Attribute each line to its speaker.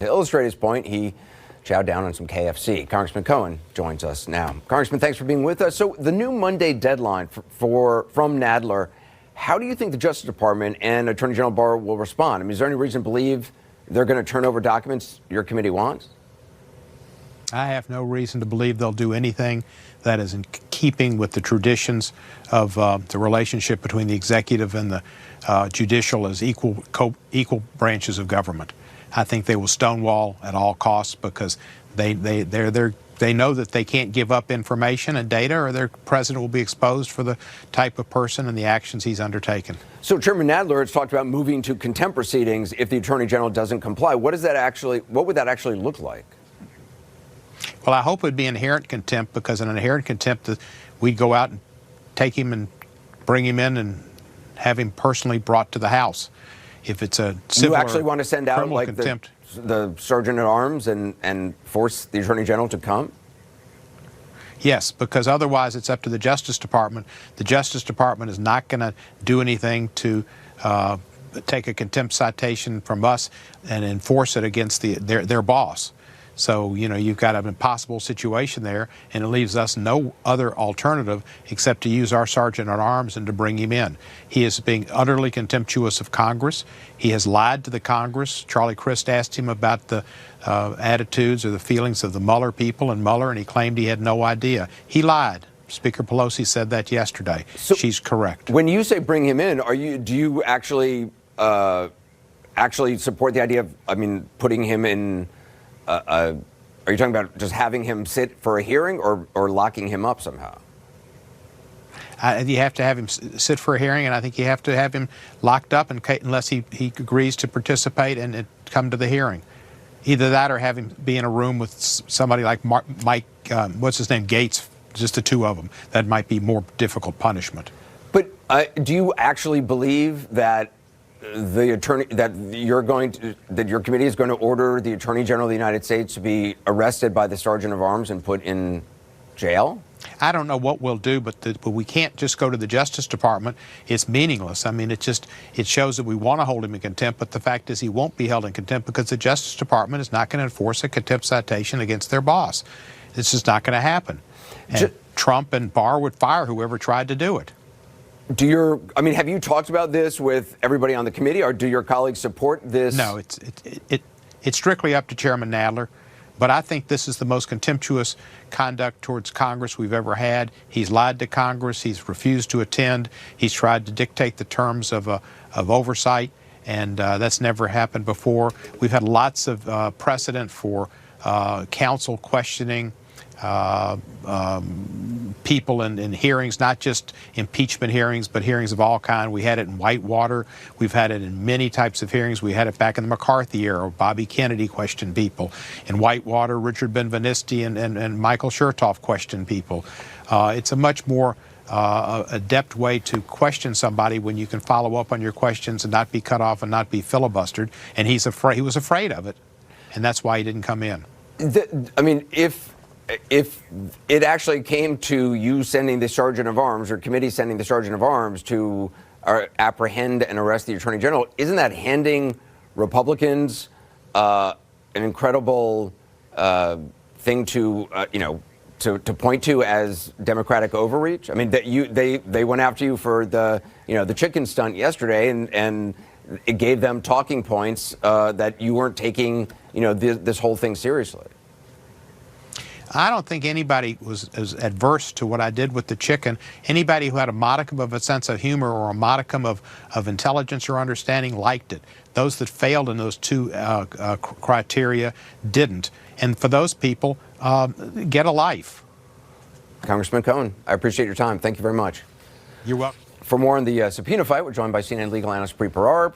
Speaker 1: To illustrate his point, he chowed down on some KFC. Congressman Cohen joins us now. Congressman, thanks for being with us. So the new Monday deadline from Nadler, how do you think the Justice Department and Attorney General Barr will respond? I mean, is there any reason to believe they're going to turn over documents your committee wants?
Speaker 2: I have no reason to believe they'll do anything that is in keeping with the traditions of the relationship between the executive and the judicial as equal branches of government. I think they will stonewall at all costs because they know that they can't give up information and data, or their president will be exposed for the type of person and the actions he's undertaken.
Speaker 1: So Chairman Nadler has talked about moving to contempt proceedings if the Attorney General doesn't comply. What would that actually look like?
Speaker 2: Well, I hope it would be inherent contempt, because in inherent contempt, we'd go out and take him and bring him in and have him personally brought to the House. If it's a civil,
Speaker 1: you actually want to send out like
Speaker 2: contempt,
Speaker 1: the Sergeant at Arms and force the Attorney General to come?
Speaker 2: Yes, because otherwise it's up to the Justice Department. The Justice Department is not going to do anything to take a contempt citation from us and enforce it against their boss. So, you know, you've got an impossible situation there, and it leaves us no other alternative except to use our Sergeant at Arms and to bring him in. He is being utterly contemptuous of Congress. He has lied to the Congress. Charlie Crist asked him about the attitudes or the feelings of the Mueller people and Mueller, and he claimed he had no idea. He lied. Speaker Pelosi said that yesterday. So she's correct.
Speaker 1: When you say bring him in, do you actually support the idea of, putting him in? Are you talking about just having him sit for a hearing, or locking him up somehow?
Speaker 2: You have to have him sit for a hearing, and I think you have to have him locked up unless he agrees to participate and come to the hearing. Either that, or have him be in a room with somebody like Mike, what's his name, Gates, just the two of them. That might be more difficult punishment.
Speaker 1: But do you actually believe that your committee is going to order the Attorney General of the United States to be arrested by the Sergeant of Arms and put in jail?
Speaker 2: I don't know what we'll do, but we can't just go to the Justice Department. It's meaningless. I mean, it shows that we want to hold him in contempt, but the fact is he won't be held in contempt because the Justice Department is not going to enforce a contempt citation against their boss. It's just not going to happen. And Trump and Barr would fire whoever tried to do it.
Speaker 1: Have you talked about this with everybody on the committee, or do your colleagues support this?
Speaker 2: No, it's strictly up to Chairman Nadler, but I think this is the most contemptuous conduct towards Congress we've ever had. He's lied to Congress. He's refused to attend. He's tried to dictate the terms of oversight, and that's never happened before. We've had lots of precedent for counsel questioning people in hearings, not just impeachment hearings, but hearings of all kinds. We had it in Whitewater. We've had it in many types of hearings. We had it back in the McCarthy era. Bobby Kennedy questioned people. In Whitewater, Richard Benvenisti and Michael Chertoff questioned people. It's a much more adept way to question somebody when you can follow up on your questions and not be cut off and not be filibustered. And he was afraid of it, and that's why he didn't come in.
Speaker 1: If it actually came to you sending the Sergeant of Arms, or committee sending the Sergeant of Arms to apprehend and arrest the Attorney General, isn't that handing Republicans an incredible thing to point to as Democratic overreach? I mean, that they went after you for the chicken stunt yesterday, and it gave them talking points that you weren't taking this whole thing seriously.
Speaker 2: I don't think anybody was as adverse to what I did with the chicken. Anybody who had a modicum of a sense of humor or a modicum of intelligence or understanding liked it. Those that failed in those two criteria didn't. And for those people, get a life.
Speaker 1: Congressman Cohen, I appreciate your time. Thank you very much.
Speaker 2: You're welcome.
Speaker 1: For more on the subpoena fight, we're joined by CNN legal analyst Preet Bharara.